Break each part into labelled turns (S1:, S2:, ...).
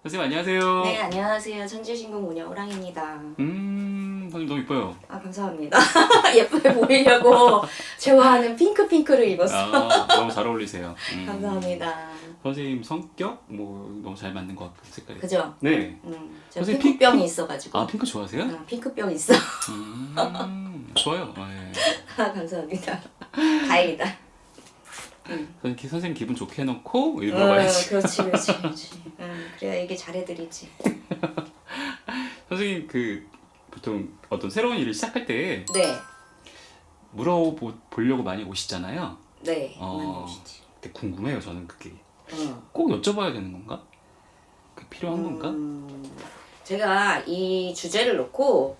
S1: 선생님 안녕하세요.
S2: 네, 안녕하세요. 천재신궁 운영 호랑입니다.
S1: 선생님 너무 이뻐요.
S2: 아, 감사합니다. 예쁘게 보이려고 좋아하는 핑크를 입었어요.
S1: 너무 잘 어울리세요.
S2: 감사합니다.
S1: 선생님 성격 뭐 너무 잘 맞는 것 같은 색깔이.
S2: 그죠?
S1: 네.
S2: 저
S1: 선생님
S2: 핑크병이 있어가지고.
S1: 아 핑크 좋아하세요?
S2: 핑크병 있어.
S1: 좋아요. 네.
S2: 아, 감사합니다. 다행이다.
S1: 선생님 기분 좋게 해놓고 일부러 가야지.
S2: 그렇지. 그래야 이게 잘해드리지.
S1: 선생님 보통 어떤 새로운 일을 시작할 때
S2: 네.
S1: 물어보려고 많이 오시잖아요.
S2: 네. 많이 오시지.
S1: 근데 궁금해요. 저는 그게 꼭 여쭤봐야 되는 건가? 그게 필요한 건가?
S2: 제가 이 주제를 놓고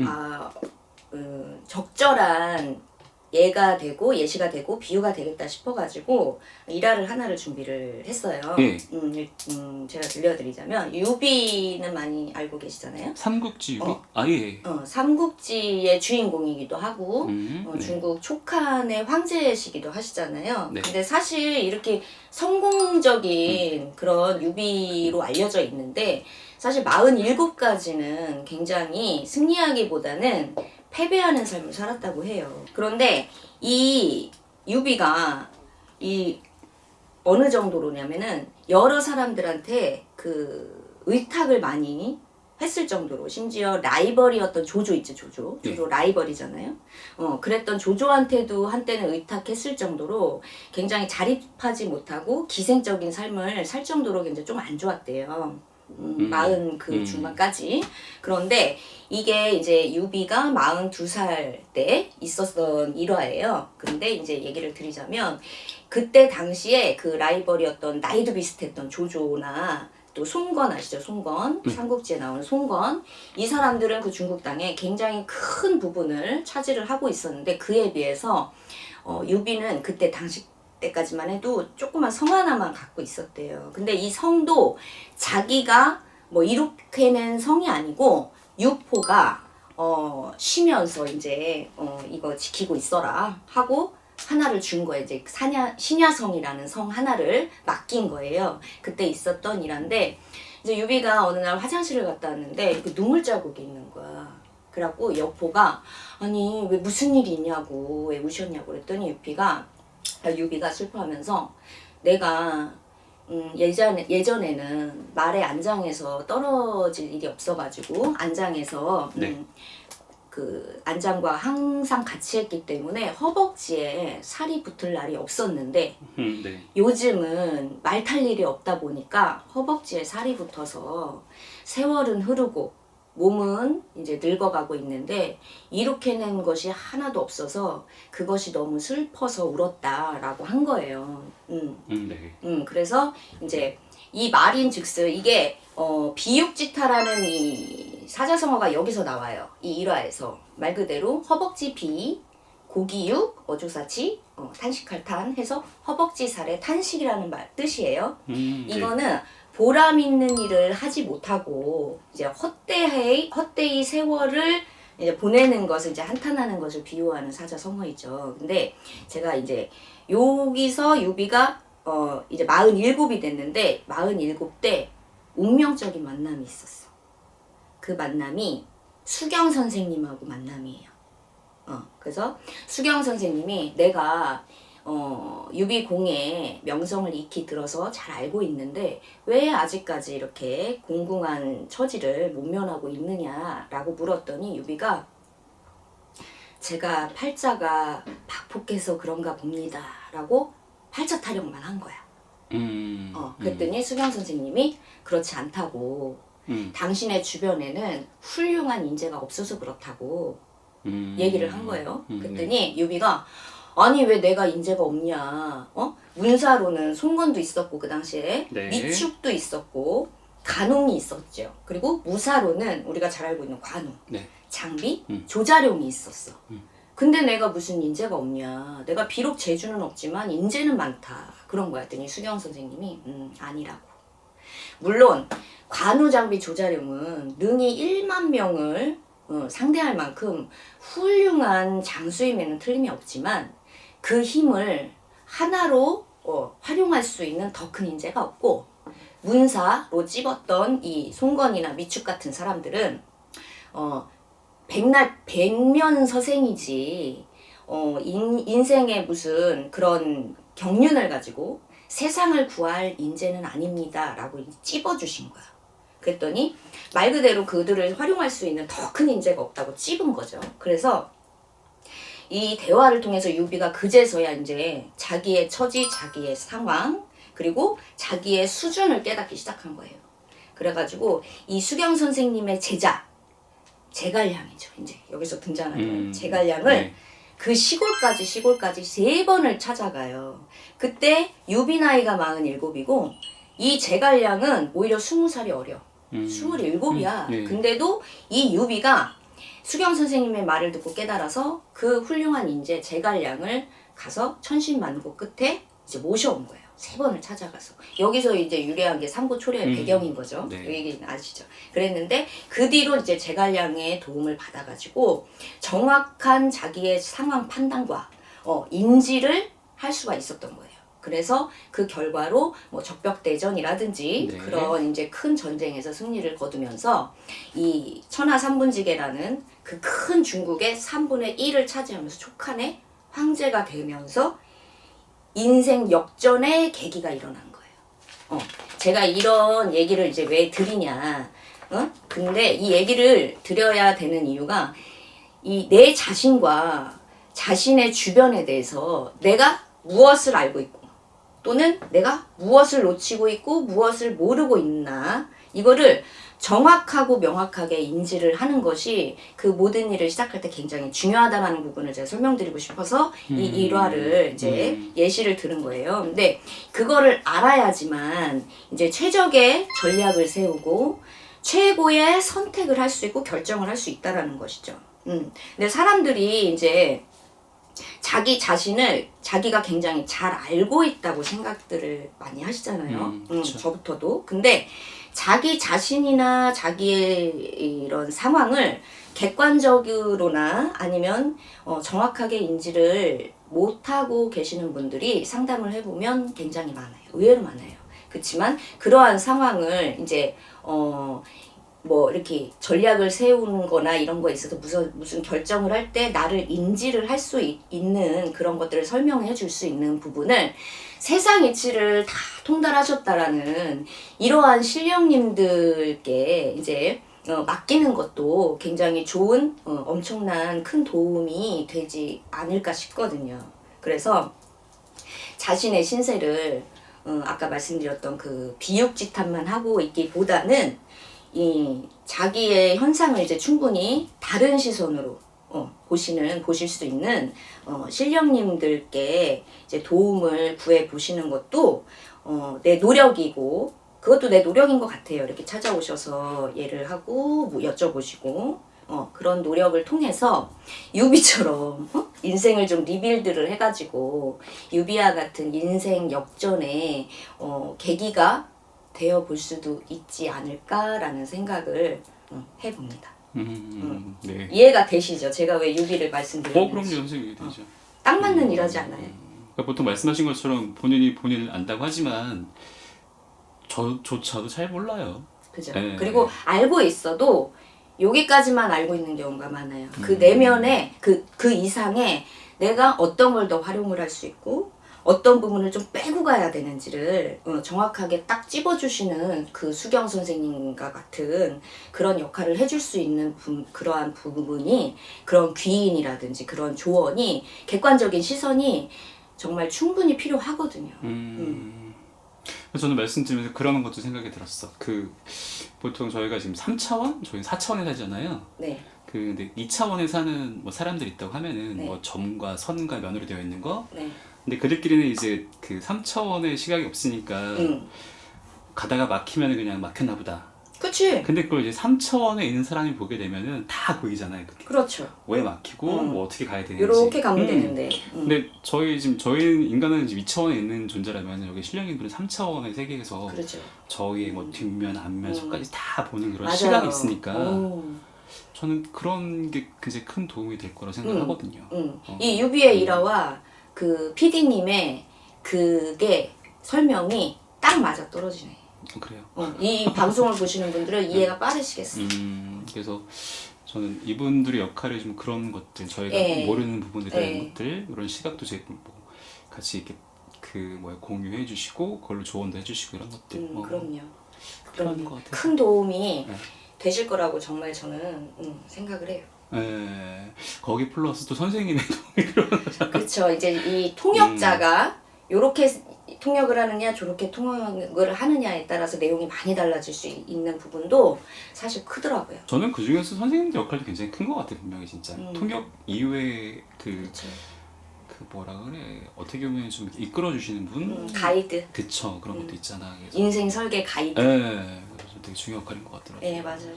S2: 적절한 예시가 되고 비유가 되겠다 싶어가지고 일화를 하나를 준비를 했어요.
S1: 예.
S2: 제가 들려드리자면 유비는 많이 알고 계시잖아요.
S1: 삼국지 유비? 예.
S2: 삼국지의 주인공이기도 하고
S1: 네.
S2: 중국 촉한의 황제시기도 하시잖아요.
S1: 네.
S2: 근데 사실 이렇게 성공적인 그런 유비로 알려져 있는데 사실 47가지는 굉장히 승리하기보다는 패배하는 삶을 살았다고 해요. 그런데 이 유비가 어느 정도로냐면은 여러 사람들한테 그 의탁을 많이 했을 정도로, 심지어 라이벌이었던 조조 있죠. 조조 라이벌이잖아요. 그랬던 조조한테도 한때는 의탁했을 정도로 굉장히 자립하지 못하고 기생적인 삶을 살 정도로 굉장히 좀 안 좋았대요. 40 중반까지. 그런데 이게 이제 유비가 42살 때 있었던 일화예요. 근데 이제 얘기를 드리자면 그때 당시에 그 라이벌이었던 나이도 비슷했던 조조나 또 송건 아시죠? 송건. 삼국지에 나오는 송건. 이 사람들은 그 중국 땅에 굉장히 큰 부분을 차지를 하고 있었는데 그에 비해서 유비는 그때 당시 때까지만 해도 조그만 성 하나만 갖고 있었대요. 근데 이 성도 자기가 뭐 이룩해낸 성이 아니고 유포가 쉬면서 이제 이거 지키고 있어라 하고 하나를 준 거예요. 이제 신야성이라는 성 하나를 맡긴 거예요. 그때 있었던 일인데 이제 유비가 어느 날 화장실을 갔다 왔는데 이렇게 눈물 자국이 있는 거야. 그래갖고 여포가 아니 왜 무슨 일이 있냐고 왜 우셨냐고 그랬더니 유비가 슬퍼하면서 내가 예전에는 말에 안장에서 떨어질 일이 없어가지고 안장에서 그 안장과 항상 같이 했기 때문에 허벅지에 살이 붙을 날이 없었는데
S1: 네.
S2: 요즘은 말 탈 일이 없다 보니까 허벅지에 살이 붙어서 세월은 흐르고 몸은 이제 늙어가고 있는데 이룩해낸 것이 하나도 없어서 그것이 너무 슬퍼서 울었다라고 한 거예요.
S1: 네.
S2: 그래서 이제 이 말인즉슨 이게 비육지타라는 이 사자성어가 여기서 나와요. 이 일화에서 말 그대로 허벅지 비, 고기육, 어조사치, 탄식할 탄 해서 허벅지살의 탄식이라는 뜻이에요. 이거는 보람 있는 일을 하지 못하고 이제 헛되이 세월을 이제 보내는 것을 이제 한탄하는 것을 비유하는 사자성어이죠. 근데 제가 이제 여기서 유비가 이제 47이 됐는데 47때 운명적인 만남이 있었어. 그 만남이 수경 선생님하고 만남이에요. 그래서 수경 선생님이 내가 유비공의 명성을 익히 들어서 잘 알고 있는데 왜 아직까지 이렇게 공공한 처지를 못 면하고 있느냐라고 물었더니 유비가 제가 팔자가 박폭해서 그런가 봅니다 라고 팔자 타령만 한 거야. 그랬더니 수경 선생님이 그렇지 않다고 당신의 주변에는 훌륭한 인재가 없어서 그렇다고 얘기를 한 거예요. 그랬더니 유비가 아니 왜 내가 인재가 없냐. 문사로는 송건도 있었고 그 당시에
S1: 네.
S2: 미축도 있었고 간홍이 있었죠. 그리고 무사로는 우리가 잘 알고 있는 관우,
S1: 네.
S2: 장비, 조자룡이 있었어. 근데 내가 무슨 인재가 없냐. 내가 비록 재주는 없지만 인재는 많다. 그런 거야. 했더니 수경 선생님이 아니라고. 물론 관우, 장비, 조자룡은 능히 1만 명을 상대할 만큼 훌륭한 장수임에는 틀림이 없지만 그 힘을 하나로 활용할 수 있는 더 큰 인재가 없고 문사로 찝었던 이 송건이나 미축 같은 사람들은 백날 백면서생이지 인생의 무슨 그런 경륜을 가지고 세상을 구할 인재는 아닙니다 라고 찝어주신 거야. 그랬더니 말 그대로 그들을 활용할 수 있는 더 큰 인재가 없다고 찝은 거죠. 그래서 이 대화를 통해서 유비가 그제서야 이제 자기의 처지, 자기의 상황, 그리고 자기의 수준을 깨닫기 시작한 거예요. 그래가지고 이 수경 선생님의 제자, 제갈량이죠. 이제 여기서 등장하는 제갈량을
S1: 네.
S2: 그 시골까지 3번을 찾아가요. 그때 유비 나이가 47이고 이 제갈량은 오히려 20살이 어려. 27이야.
S1: 네.
S2: 근데도 이 유비가 수경 선생님의 말을 듣고 깨달아서 그 훌륭한 인재 제갈량을 가서 천신만고 끝에 이제 모셔온 거예요. 3번을 찾아가서. 여기서 이제 유래한 게 삼고초려의 배경인 거죠.
S1: 네.
S2: 그 얘기는 아시죠? 그랬는데 그 뒤로 이제 제갈량의 도움을 받아가지고 정확한 자기의 상황 판단과 인지를 할 수가 있었던 거예요. 그래서 그 결과로 뭐 적벽대전이라든지
S1: 네.
S2: 그런 이제 큰 전쟁에서 승리를 거두면서 이 천하삼분지계라는 그 큰 중국의 3분의 1을 차지하면서 촉한의 황제가 되면서 인생 역전의 계기가 일어난 거예요. 제가 이런 얘기를 이제 왜 드리냐. 근데 이 얘기를 드려야 되는 이유가 이 내 자신과 자신의 주변에 대해서 내가 무엇을 알고 있고 또는 내가 무엇을 놓치고 있고 무엇을 모르고 있나 이거를 정확하고 명확하게 인지를 하는 것이 그 모든 일을 시작할 때 굉장히 중요하다는 부분을 제가 설명드리고 싶어서 이 일화를 이제 예시를 들은 거예요. 근데 그거를 알아야지만 이제 최적의 전략을 세우고 최고의 선택을 할 수 있고 결정을 할 수 있다라는 것이죠. 근데 사람들이 이제 자기 자신을 자기가 굉장히 잘 알고 있다고 생각들을 많이 하시잖아요.
S1: 그렇죠.
S2: 저부터도. 근데 자기 자신이나 자기의 이런 상황을 객관적으로나 아니면 정확하게 인지를 못하고 계시는 분들이 상담을 해보면 굉장히 많아요. 의외로 많아요. 그렇지만 그러한 상황을 이제 뭐 이렇게 전략을 세우는 거나 이런 거에 있어서 무슨 결정을 할 때 나를 인지를 할 수 있는 그런 것들을 설명해 줄 수 있는 부분을 세상 이치를 다 통달하셨다라는 이러한 신령님들께 이제 맡기는 것도 굉장히 좋은 엄청난 큰 도움이 되지 않을까 싶거든요. 그래서 자신의 신세를 아까 말씀드렸던 그 비육지탄만 하고 있기보다는 이 자기의 현상을 이제 충분히 다른 시선으로 보실 수 있는 신령님들께 이제 도움을 구해 보시는 것도 내 노력이고 그것도 내 노력인 것 같아요. 이렇게 찾아오셔서 얘를 하고 뭐 여쭤보시고 그런 노력을 통해서 유비처럼 인생을 좀 리빌드를 해가지고 유비와 같은 인생 역전의 계기가 되어 볼 수도 있지 않을까라는 생각을 해봅니다.
S1: 네.
S2: 이해가 되시죠? 제가 왜 유비를 말씀드렸는지.
S1: 그럼요. 선생님 되죠.
S2: 딱 맞는 일하지 않아요?
S1: 그러니까 보통 말씀하신 것처럼 본인이 본인을 안다고 하지만 저조차도 잘 몰라요.
S2: 그죠?
S1: 네.
S2: 그리고 알고 있어도 여기까지만 알고 있는 경우가 많아요. 그 내면에 그 이상에 내가 어떤 걸 더 활용을 할 수 있고 어떤 부분을 좀 빼고 가야 되는지를 정확하게 딱 찝어주시는 그 수경 선생님과 같은 그런 역할을 해줄 수 있는 그러한 부분이 그런 귀인이라든지 그런 조언이 객관적인 시선이 정말 충분히 필요하거든요.
S1: 저는 말씀드리면서 그런 것도 생각이 들었어. 보통 저희가 지금 3차원? 저희 4차원에 살잖아요.
S2: 네.
S1: 근데 2차원에 사는 뭐 사람들 있다고 하면은
S2: 네.
S1: 뭐 점과 선과 면으로 되어 있는 거.
S2: 네.
S1: 근데 그들끼리는 이제 그 3차원의 시각이 없으니까 가다가 막히면 그냥 막혔나 보다.
S2: 그치?
S1: 근데 그걸 이제 3차원에 있는 사람이 보게 되면은 다 보이잖아요. 그게.
S2: 그렇죠.
S1: 왜 막히고 뭐 어떻게 가야 되는지.
S2: 이렇게 가면 되는데.
S1: 근데 저희 인간은 이제 2차원에 있는 존재라면 여기 신령님들은 3차원의 세계에서
S2: 그렇죠.
S1: 저희의 뭐 뒷면, 앞면, 속까지 다 보는 그런
S2: 맞아요.
S1: 시각이 있으니까
S2: 오.
S1: 저는 그런 게 굉장히 큰 도움이 될 거라 생각하거든요.
S2: 이 유비의 일화와 그 PD님의 그게 설명이 딱 맞아 떨어지네.
S1: 그래요.
S2: 이 방송을 보시는 분들은 이해가 빠르시겠어요.
S1: 그래서 저는 이분들의 역할이 좀 그런 것들, 저희가
S2: 예.
S1: 모르는 부분에 대한
S2: 예.
S1: 것들, 이런 시각도 뭐 같이 이렇게 공유해 주시고 그걸로 조언도 해주시고 이런 것들.
S2: 그럼요.
S1: 필요한 것 같아요.
S2: 큰 도움이
S1: 네.
S2: 되실 거라고 정말 저는 생각을 해요.
S1: 예. 거기 플러스 또 선생님의 도움이 필요한 거잖아요.
S2: 그렇죠. 이제 이 통역자가 요렇게 통역을 하느냐 저렇게 통역을 하느냐에 따라서 내용이 많이 달라질 수 있는 부분도 사실 크더라고요.
S1: 저는 그 중에서 선생님들 역할도 굉장히 큰 것 같아요. 분명히 진짜 통역 이외에
S2: 그렇죠.
S1: 그 뭐라 그래, 어떻게 보면 좀 이끌어 주시는 분,
S2: 가이드,
S1: 그쵸, 그런 것도 있잖아. 그래서
S2: 인생 설계 가이드.
S1: 예, 그래서 되게 중요한 역할인 것 같더라고요.
S2: 네, 맞아요.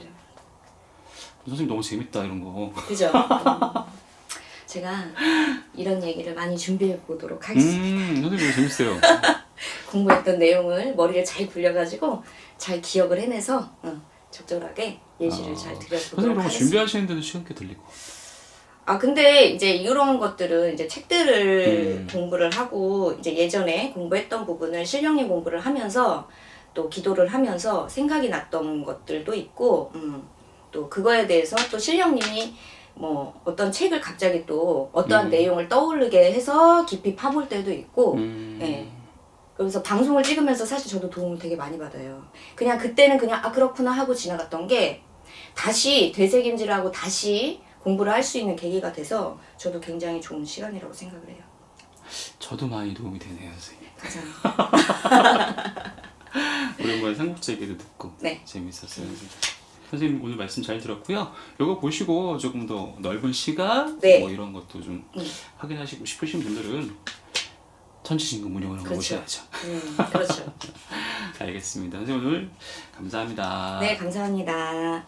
S1: 선생님 너무 재밌다 이런 거.
S2: 그죠? 제가 이런 얘기를 많이 준비해 보도록 하겠습니다.
S1: 선생님 너무 재밌어요.
S2: 공부했던 내용을 머리를 잘 굴려가지고 잘 기억을 해내서 적절하게 예시를 잘
S1: 선생님
S2: 드려보도록
S1: 이런 거
S2: 하겠습니다.
S1: 준비하시는데도 시간 꽤 들릴 것 같아요.
S2: 근데 이제 이런 것들은 이제 책들을 공부를 하고 이제 예전에 공부했던 부분을 실력님 공부를 하면서 또 기도를 하면서 생각이 났던 것들도 있고 또 그거에 대해서 또 실력님이 뭐 어떤 책을 갑자기 또 어떠한 내용을 떠오르게 해서 깊이 파볼 때도 있고 예. 그래서 방송을 찍으면서 사실 저도 도움을 되게 많이 받아요. 그냥 그때는 그냥 그렇구나 하고 지나갔던 게 다시 되새김질하고 다시 공부를 할 수 있는 계기가 돼서 저도 굉장히 좋은 시간이라고 생각을 해요.
S1: 저도 많이 도움이 되네요, 선생님.
S2: 감사합니다.
S1: 오랜만에 삼국지 얘기도 듣고
S2: 네.
S1: 재밌었어요. 선생님 오늘 말씀 잘 들었고요. 이거 보시고 조금 더 넓은 시각,
S2: 네.
S1: 뭐 이런 것도 좀 확인하시고 싶으신 분들은 천지신금 운영을 한번
S2: 그렇죠.
S1: 보셔야죠.
S2: 그렇죠.
S1: 알겠습니다. 선생님 오늘 감사합니다.
S2: 네, 감사합니다.